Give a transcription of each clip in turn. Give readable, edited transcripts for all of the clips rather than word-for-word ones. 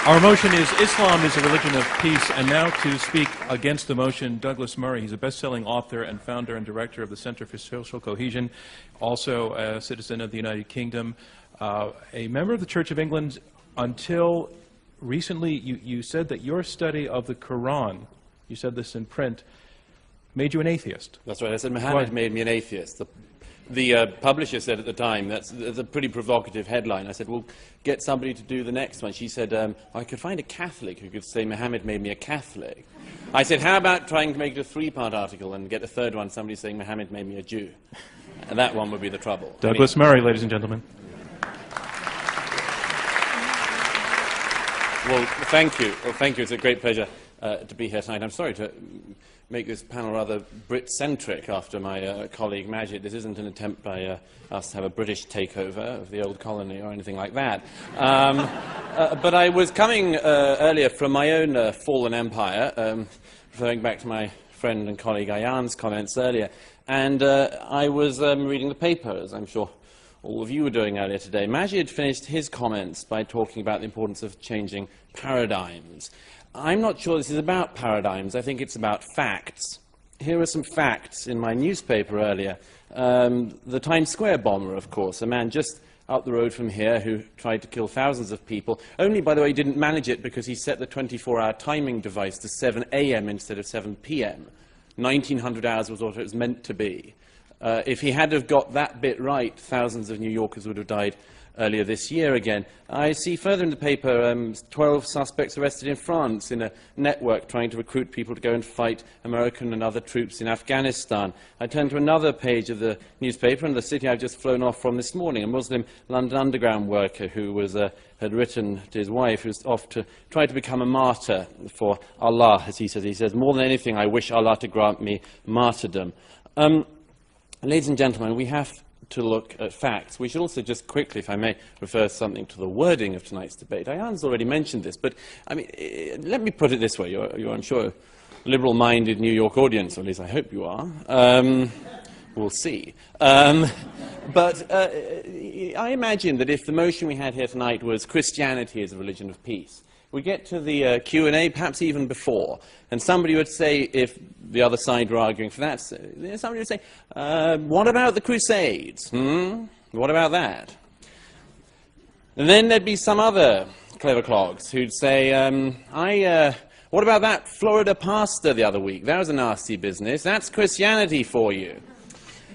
Our motion is Islam is a religion of peace, and now to speak against the motion, Douglas Murray. He's a best-selling author and founder and director of the Center for Social Cohesion, also a citizen of the United Kingdom, a member of the Church of England. Until recently, you said that your study of the Quran, you said this in print, made you an atheist. That's right. I said Muhammad made me an atheist. The publisher said at the time, that's a pretty provocative headline. I said, well, get somebody to do the next one. She said, I could find a Catholic who could say Muhammad made me a Catholic. I said, how about trying to make it a three-part article and get a third one, somebody saying Muhammad made me a Jew? And that one would be the trouble. Douglas Murray, ladies and gentlemen. Well, thank you. Well, thank you. It's a great pleasure to be here tonight. I'm sorry to make this panel rather Brit-centric after my colleague Majid. This isn't an attempt by us to have a British takeover of the old colony or anything like that. But I was coming earlier from my own fallen empire, referring back to my friend and colleague Ayan's comments earlier, and I was reading the paper, as I'm sure all of you were doing earlier today. Majid finished his comments by talking about the importance of changing paradigms. I'm not sure this is about paradigms. I think it's about facts. Here are some facts in my newspaper earlier. The Times Square bomber, of course, a man just up the road from here who tried to kill thousands of people. Only, by the way, didn't manage it because he set the 24-hour timing device to 7 a.m. instead of 7 p.m. 1900 hours was what it was meant to be. If he had have got that bit right, thousands of New Yorkers would have died earlier this year again. I see further in the paper 12 suspects arrested in France in a network trying to recruit people to go and fight American and other troops in Afghanistan. I turn to another page of the newspaper and the city I've just flown off from this morning, a Muslim London Underground worker who was, had written to his wife, who was off to try to become a martyr for Allah, as he says. He says, more than anything, I wish Allah to grant me martyrdom. Ladies and gentlemen, we have to look at facts. We should also just quickly, if I may, refer something to the wording of tonight's debate. Ayan's already mentioned this, but I mean, let me put it this way. You're, I'm sure, a liberal-minded New York audience, or at least I hope you are. We'll see. But I imagine that if the motion we had here tonight was Christianity is a religion of peace, we get to the Q&A, perhaps even before, and somebody would say, if the other side were arguing for that, somebody would say, what about the Crusades? What about that? And then there'd be some other clever clogs who'd say, what about that Florida pastor the other week? That was a nasty business. That's Christianity for you.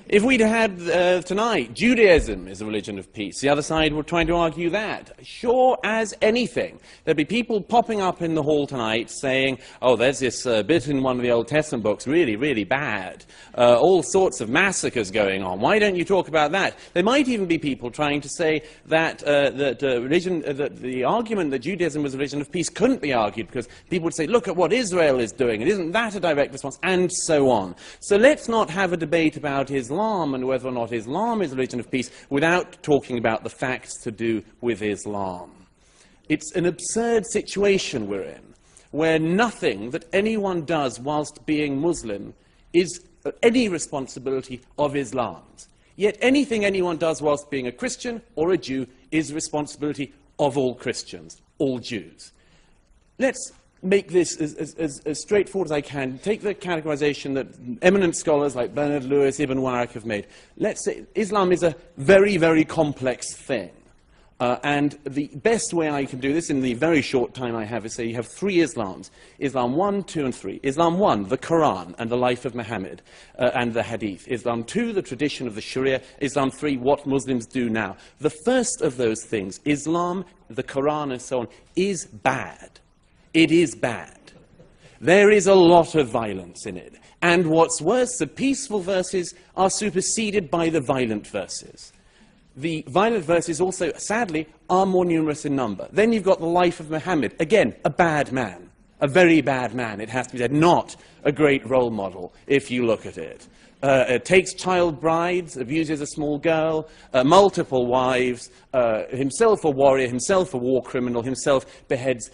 If we'd had tonight, Judaism is a religion of peace, the other side were trying to argue that. Sure as anything. There'd be people popping up in the hall tonight saying, oh, there's this bit in one of the Old Testament books, really, really bad. All sorts of massacres going on. Why don't you talk about that? There might even be people trying to say that, the argument that Judaism was a religion of peace couldn't be argued because people would say, look at what Israel is doing, and isn't that a direct response, and so on. So let's not have a debate about Islam and whether or not Islam is a religion of peace without talking about the facts to do with Islam. It's an absurd situation we're in, where nothing that anyone does whilst being Muslim is any responsibility of Islam's. Yet anything anyone does whilst being a Christian or a Jew is responsibility of all Christians, all Jews. Let's make this as straightforward as I can. Take the categorization that eminent scholars like Bernard Lewis, Ibn Waraq have made. Let's say Islam is a very, very complex thing. And the best way I can do this in the very short time I have is say you have three Islams. Islam 1, 2, and 3. Islam 1, the Quran and the life of Muhammad and the Hadith. Islam 2, the tradition of the Sharia. Islam 3, what Muslims do now. The first of those things, Islam, the Quran, and so on, is bad. It is bad. There is a lot of violence in it. And what's worse, the peaceful verses are superseded by the violent verses. The violent verses also, sadly, are more numerous in number. Then you've got the life of Muhammad. Again, a bad man. A very bad man, it has to be said. Not a great role model, if you look at it. Takes child brides, abuses a small girl, multiple wives, himself a warrior, himself a war criminal, himself beheads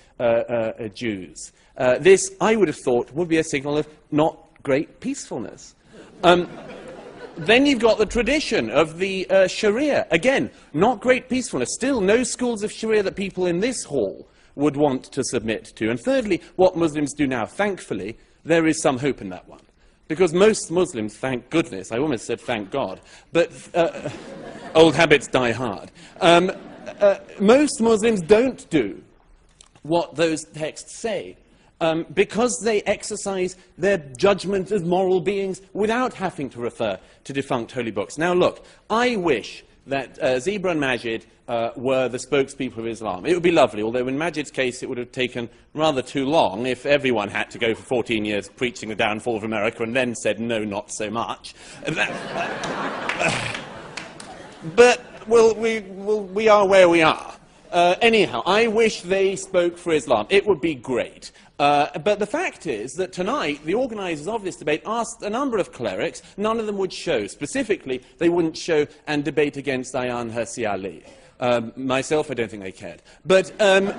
Jews. This, I would have thought, would be a signal of not great peacefulness. Then you've got the tradition of the Sharia. Again, not great peacefulness. Still, no schools of Sharia that people in this hall would want to submit to. And thirdly, what Muslims do now. Thankfully, there is some hope in that one. Because most Muslims, thank goodness, I almost said thank God, but old habits die hard. Most Muslims don't do what those texts say. Because they exercise their judgment as moral beings without having to refer to defunct holy books. Now look, I wish that Zebra and Majid were the spokespeople of Islam. It would be lovely, although in Majid's case it would have taken rather too long if everyone had to go for 14 years preaching the downfall of America and then said, no, not so much. But well, we are where we are. Anyhow, I wish they spoke for Islam. It would be great. But the fact is that tonight, the organisers of this debate asked a number of clerics. None of them would show. Specifically, they wouldn't show and debate against Ayaan Hirsi Ali. Myself, I don't think they cared. But no,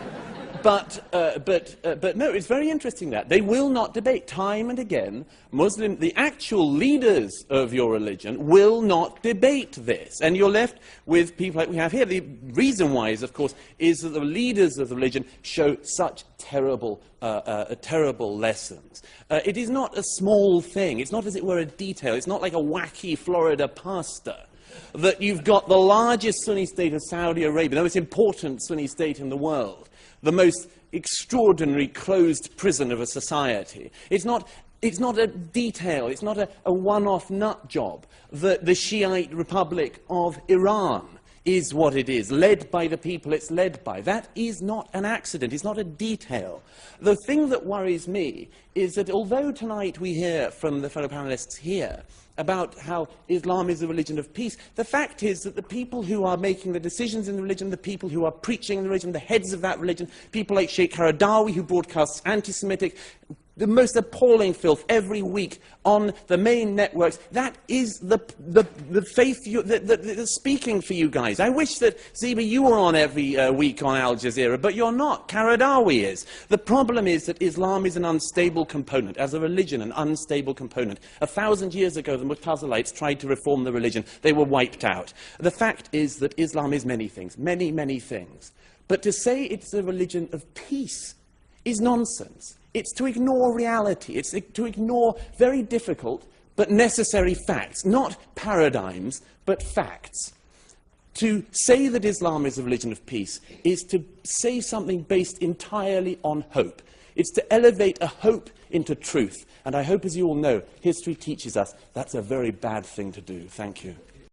it's very interesting that. They will not debate. Time and again, the actual leaders of your religion will not debate this. And you're left with people like we have here. The reason why is, of course, is that the leaders of the religion show such terrible lessons. It is not a small thing. It's not, as it were, a detail. It's not like a wacky Florida pastor. That you've got the largest Sunni state of Saudi Arabia, the most important Sunni state in the world, the most extraordinary closed prison of a society. It's not a detail, it's not a one-off nut job that the Shiite Republic of Iran is what it is, led by the people it's led by. That is not an accident, it's not a detail. The thing that worries me is that although tonight we hear from the fellow panelists here about how Islam is a religion of peace, the fact is that the people who are making the decisions in the religion, the people who are preaching the religion, the heads of that religion, people like Sheikh Qaradawi, who broadcasts anti-Semitic, the most appalling filth every week on the main networks, that is the faith that's speaking for you guys. I wish that, Zeba, you were on every week on Al Jazeera, but you're not. Qaradawi is. The problem is that Islam is an unstable component, as a religion, an unstable component. 1,000 years ago, the Mu'tazilites tried to reform the religion. They were wiped out. The fact is that Islam is many things, many, many things. But to say it's a religion of peace is nonsense. It's to ignore reality. It's to ignore very difficult but necessary facts, not paradigms, but facts. To say that Islam is a religion of peace is to say something based entirely on hope. It's to elevate a hope into truth. And I hope, as you all know, history teaches us that's a very bad thing to do. Thank you.